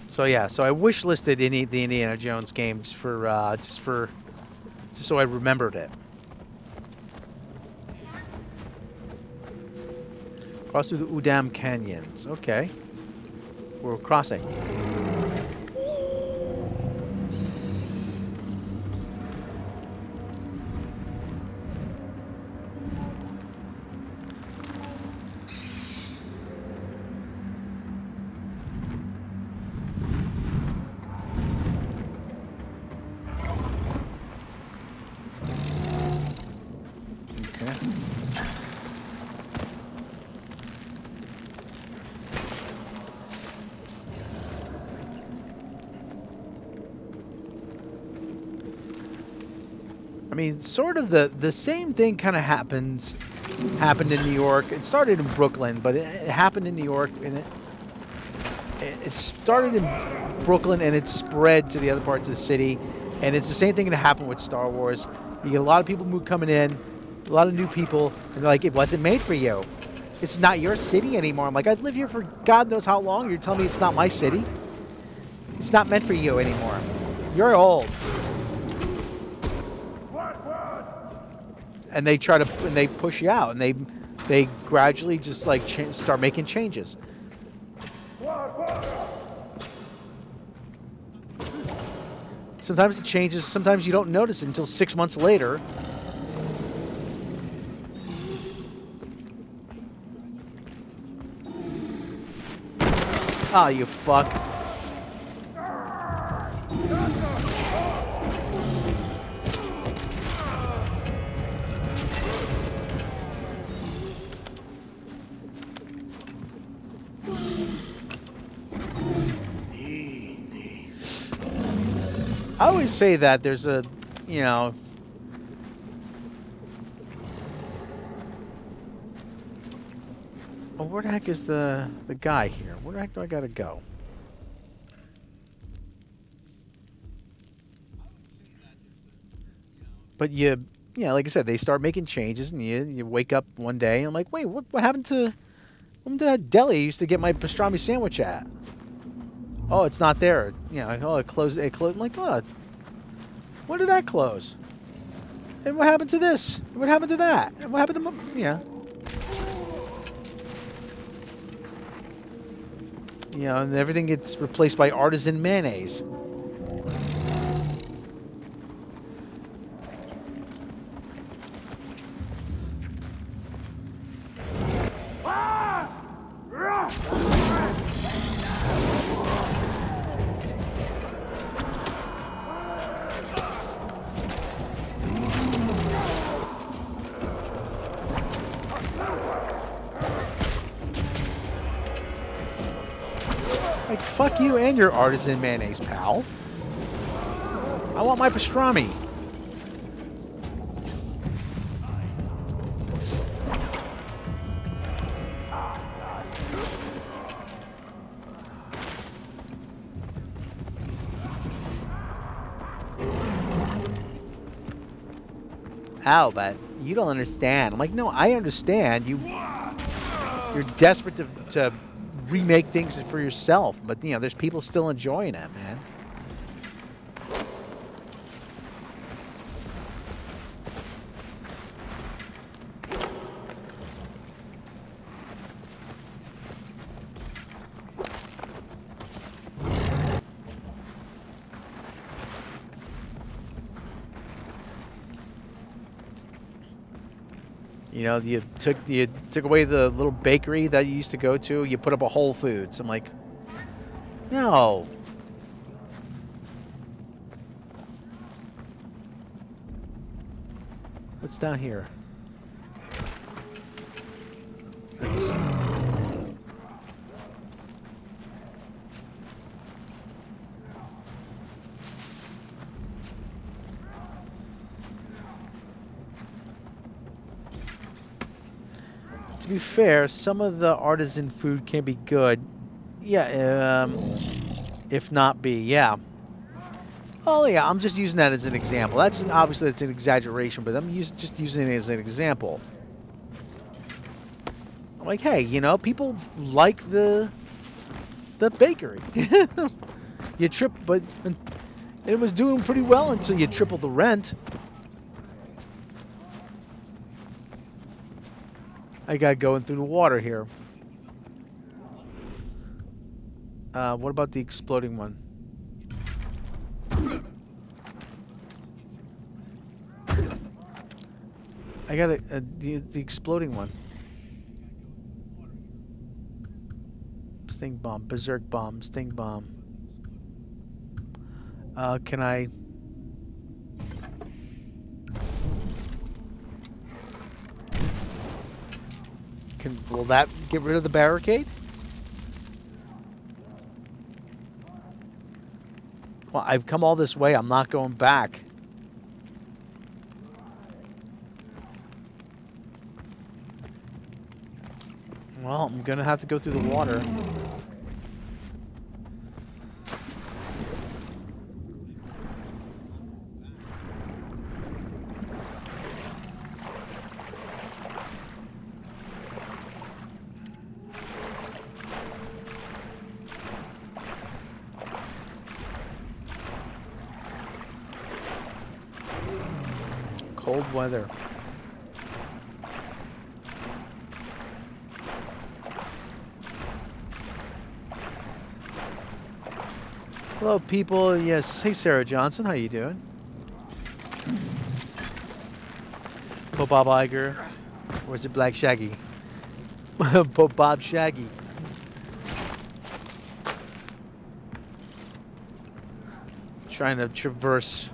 So yeah, so I wish listed the Indiana Jones games for just so I remembered it. Cross through the Udam Canyons. Okay, we're crossing. I mean, sort of the same thing kind of happened in New York. It started in Brooklyn, but it happened in New York, and it started in Brooklyn and it spread to the other parts of the city. And it's the same thing that happened with Star Wars. You get a lot of people coming in, a lot of new people, and they're like, it wasn't made for you. It's not your city anymore. I'm like, I've lived here for God knows how long. You're telling me it's not my city? It's not meant for you anymore. You're old. And they try to, and they push you out, and they gradually just like start making changes. Sometimes it changes. Sometimes you don't notice it until 6 months later. Ah, you fuck. I always say that there's a you know. Oh, where the heck is the guy here? Where the heck do I gotta go? But like I said, they start making changes, and you wake up one day, and I'm like, wait, what happened to that deli I used to get my pastrami sandwich at? Oh, it's not there. You know, oh, it closed. It closed. I'm like, oh, when did that close? And what happened to this? What happened to that? And what happened to and everything gets replaced by artisan mayonnaise. Like, fuck you and your artisan mayonnaise, pal. I want my pastrami. Ow, but you don't understand. I'm like, no, I understand. You're desperate to remake things for yourself, but there's people still enjoying it, man. You took away the little bakery that you used to go to. You put up a Whole Foods. I'm like, no. What's down here? To be fair, some of the artisan food can be good. Yeah, if not be, yeah. Oh yeah, I'm just using that as an example. Obviously that's an exaggeration, but I'm just using it as an example. I'm like, hey, people like the bakery. But it was doing pretty well until you tripled the rent. I got going through the water here. What about the exploding one? I got the exploding one. Sting bomb, berserk bomb, sting bomb. Can I? Will that get rid of the barricade? Well, I've come all this way. I'm not going back. Well, I'm gonna have to go through the water. Cold weather. Hello, people. Yes. Hey, Sarah Johnson. How you doing? Pope Bob Iger. Or is it Black Shaggy? Pope Bob Shaggy. Trying to traverse.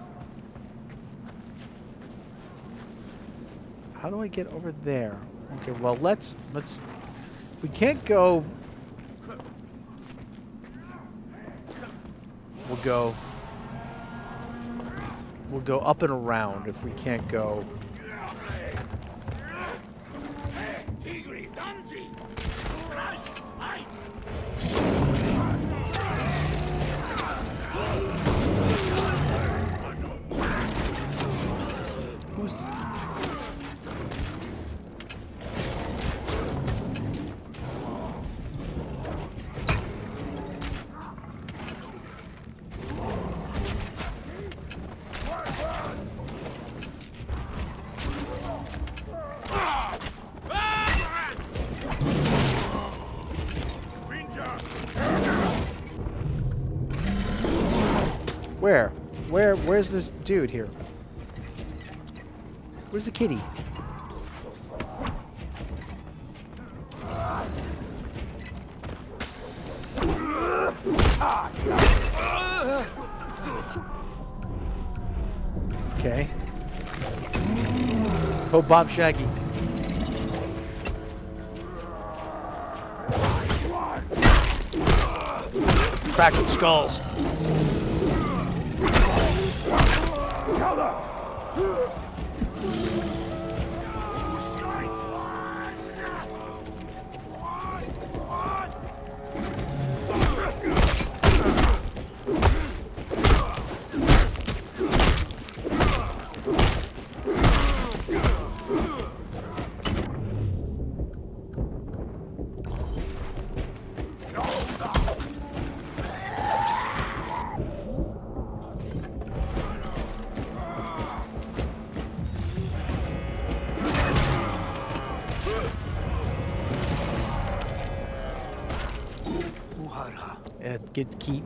How do I get over there? Okay, well, let's. We can't go. we'll go up and around if we can't go. Who's... Where? Where's this dude here? Where's the kitty? Okay. Oh, Bob Shaggy. Crack some skulls. Get kitty.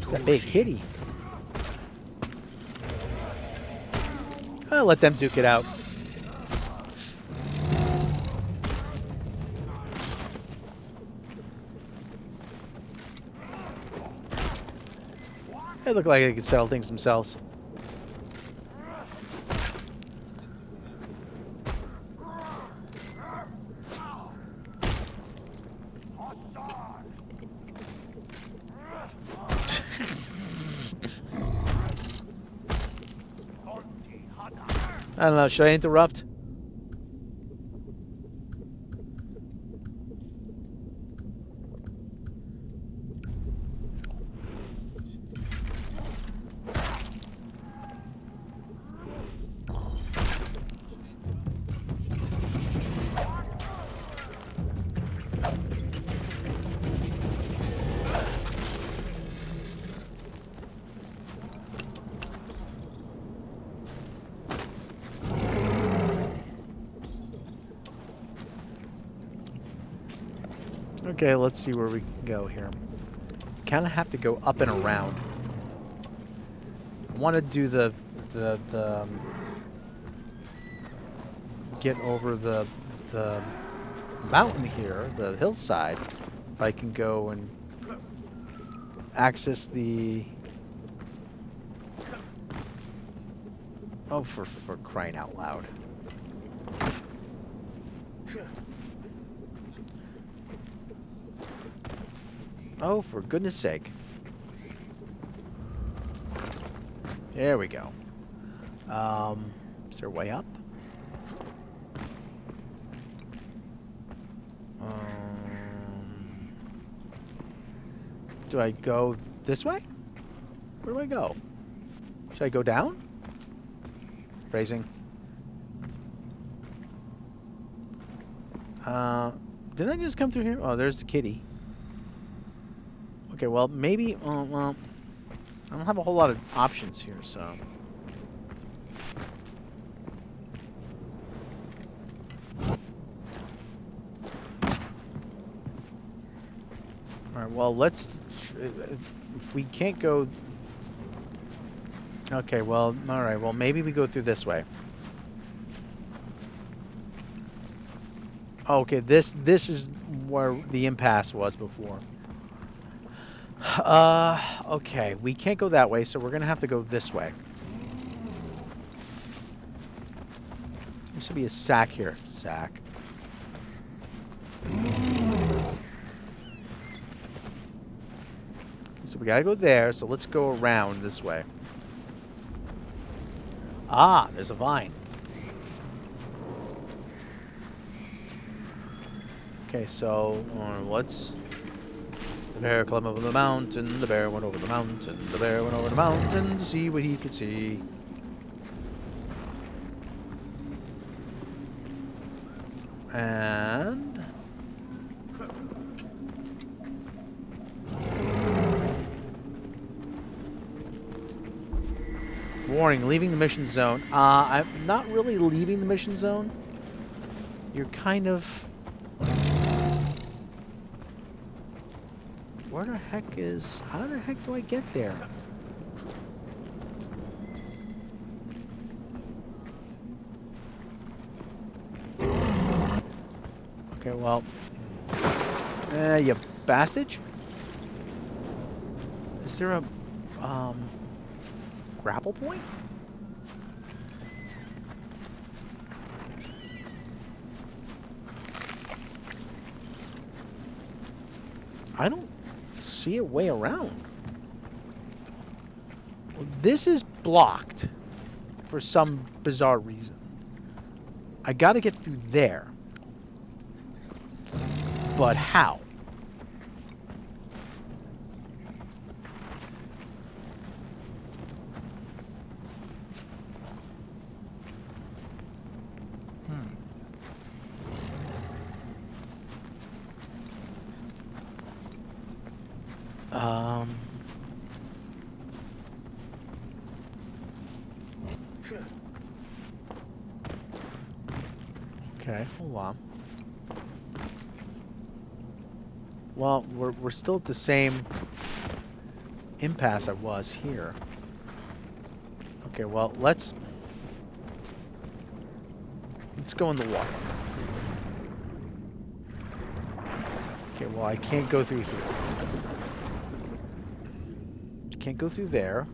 That big kitty. I'll let them duke it out. They look like they could settle things themselves. I don't know, should I interrupt? Okay, let's see where we can go here. Kind of have to go up and around. I want to do the get over the mountain here, the hillside. If I can go and access the... Oh, for crying out loud. Oh, for goodness sake. There we go. Is there a way up? Do I go this way? Where do I go? Should I go down? Phrasing. Didn't I just come through here? Oh, there's the kitty. Okay, well, maybe, well, I don't have a whole lot of options here, so. Alright, well, let's, if we can't go, okay, well, alright, well, maybe we go through this way. Okay, this is where the impasse was before. Okay, we can't go that way, so we're gonna have to go this way. There should be a sack here. Sack. So we gotta go there, so let's go around this way. Ah, there's a vine. Okay, so let's... The bear climbed over the mountain, the bear went over the mountain, the bear went over the mountain to see what he could see. And... Warning, leaving the mission zone. I'm not really leaving the mission zone. You're kind of... Where the heck is... How the heck do I get there? Okay, well... you bastard? Is there a... grapple point? I don't see a way around. Well, this is blocked for some bizarre reason. I gotta get through there. But how? Okay, hold on. Well, we're still at the same impasse I was here. Okay, well, let's go in the water. Okay, well, I can't go through here. Can't go through there.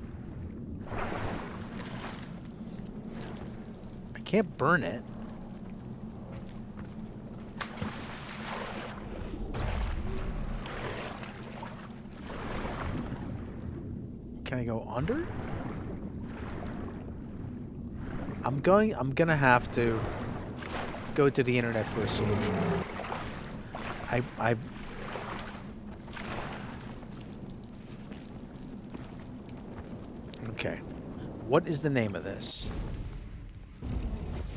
I can't burn it. Can I go under? I'm gonna have to go to the internet for a solution. I Okay. What is the name of this?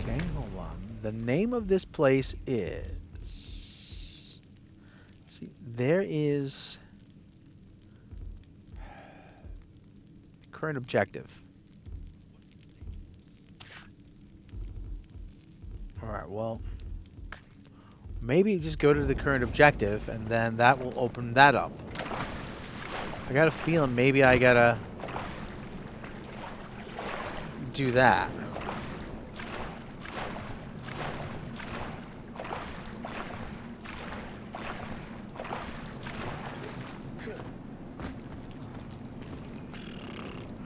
Okay, hold on. The name of this place is... See, there is... Current objective. Alright, well... Maybe just go to the current objective, and then that will open that up. I got a feeling maybe I gotta... do that.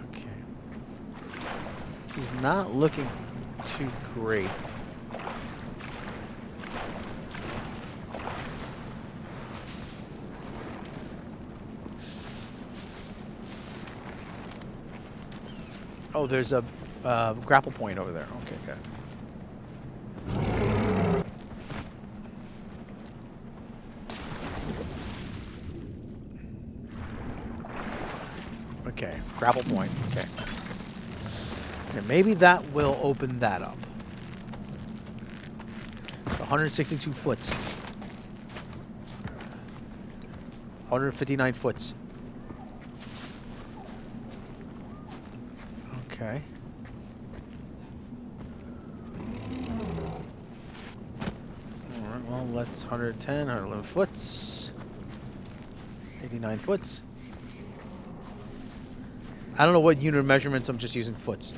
Okay. This is not looking too great. Oh, there's a grapple point over there. Okay, good. Okay, grapple point. Okay. Okay, maybe that will open that up. 162 foot. 159 foot. Okay. Alright, well, let's 110, 111 foot. 89 foot. I don't know what unit of measurements, I'm just using foots.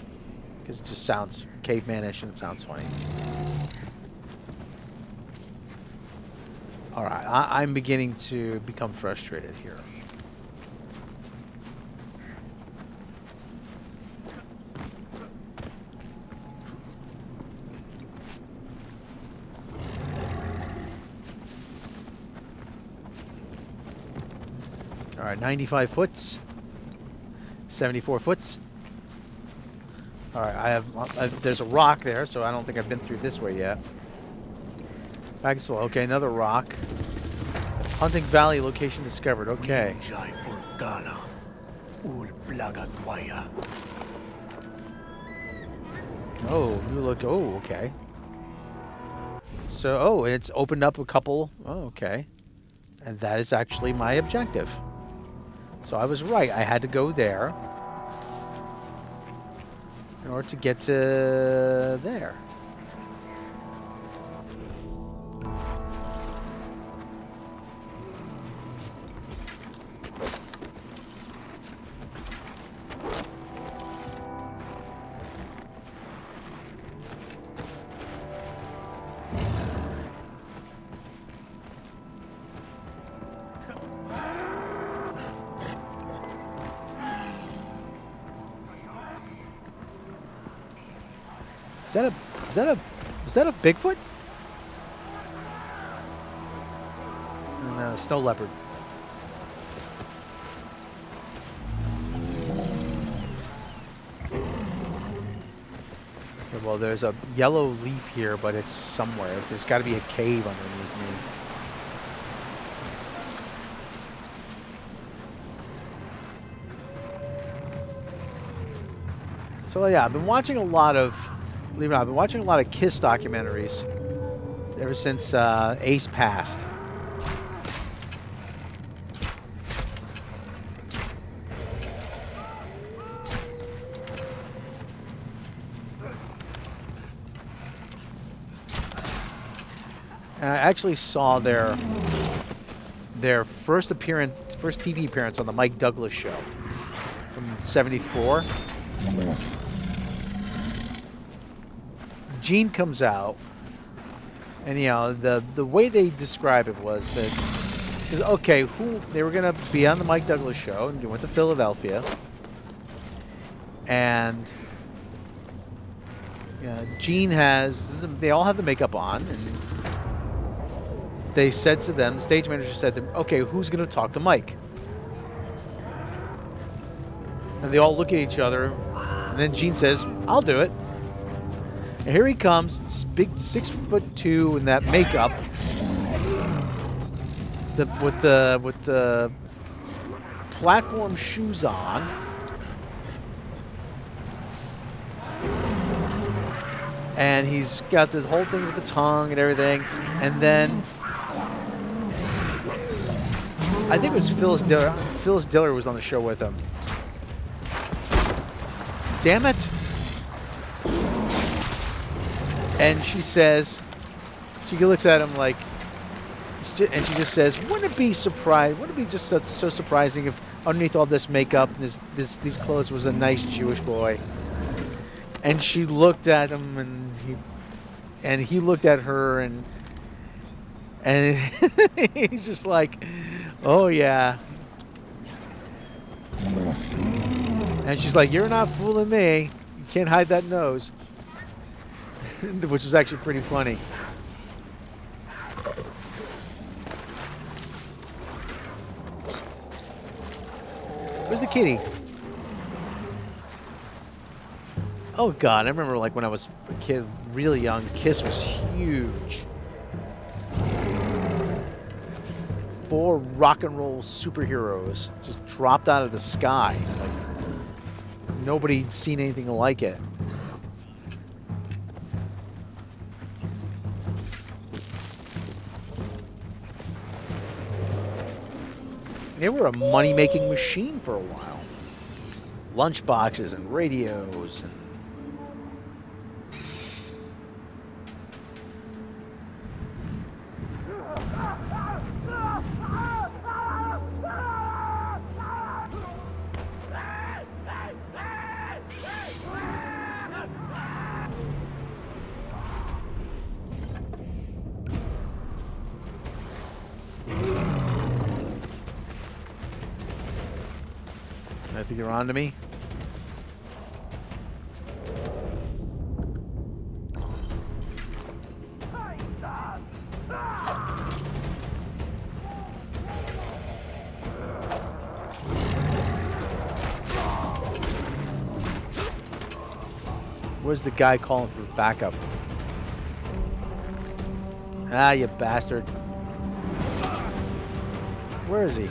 Because it just sounds cavemanish and it sounds funny. Alright, I'm beginning to become frustrated here. Alright, 95 foots. 74 foots. Alright, there's a rock there, so I don't think I've been through this way yet. Bagswell, okay, another rock. Hunting Valley location discovered, okay. Oh, new look, oh, okay. So, oh, it's opened up a couple, oh, okay. And that is actually my objective. So I was right, I had to go there in order to get to there. Is that a Bigfoot? No, snow leopard. Okay, well, there's a yellow leaf here, but it's somewhere. There's got to be a cave underneath me. So yeah, I've been watching a lot of, believe it or not, I've been watching a lot of KISS documentaries ever since Ace passed. And I actually saw their first TV appearance on the Mike Douglas show from '74. Gene comes out, and you know the way they describe it was that he says, okay, they were gonna be on the Mike Douglas show, and you went to Philadelphia, and Gene they all have the makeup on, and they said to them, the stage manager said to them, okay, who's gonna talk to Mike? And they all look at each other, and then Gene says, I'll do it. And here he comes, big 6'2" in that makeup, with the platform shoes on, and he's got this whole thing with the tongue and everything, and then I think it was Phyllis Diller. Phyllis Diller was on the show with him. Damn it! And she says, she looks at him like, and she just says, wouldn't it be just so surprising if underneath all this makeup and these clothes was a nice Jewish boy? And she looked at him, and he looked at her, and he's just like, oh yeah. And she's like, you're not fooling me. You can't hide that nose. Which is actually pretty funny. Where's the kitty? Oh god, I remember like when I was a kid, really young, KISS was huge. 4 rock and roll superheroes just dropped out of the sky. Like nobody'd seen anything like it. They were a money-making machine for a while. Lunchboxes and radios and... I think you're on to me. Where's the guy calling for backup? Ah, you bastard. Where is he?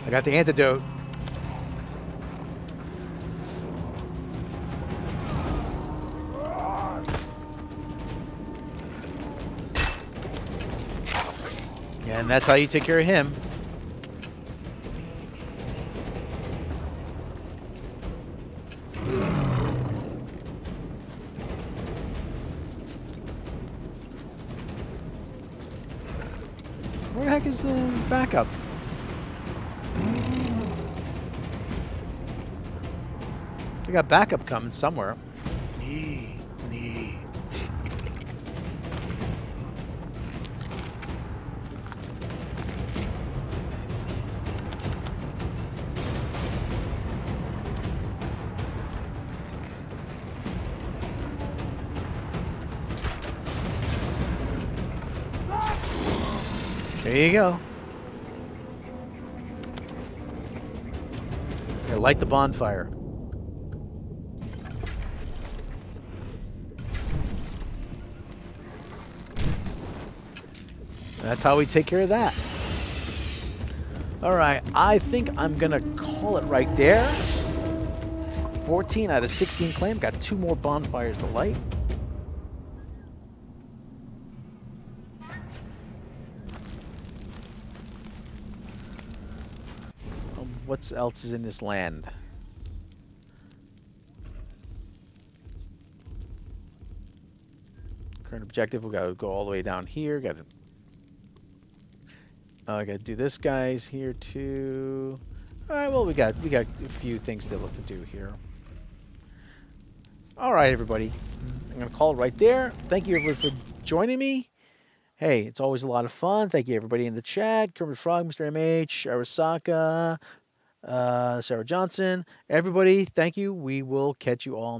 I got the antidote. And that's how you take care of him. Where the heck is the backup? We got backup coming somewhere. Knee. There you go. Here, light the bonfire. That's how we take care of that. All right, I think I'm gonna call it right there. 14 out of 16 claim. Got 2 more bonfires to light. What else is in this land? Current objective. We gotta go all the way down here. I gotta do this guy's here too. All right. Well, we got a few things still left to do here. All right, everybody. I'm gonna call it right there. Thank you everybody for joining me. Hey, it's always a lot of fun. Thank you everybody in the chat. Kermit Frog, Mr. MH, Arasaka, Sarah Johnson. Everybody, thank you. We will catch you all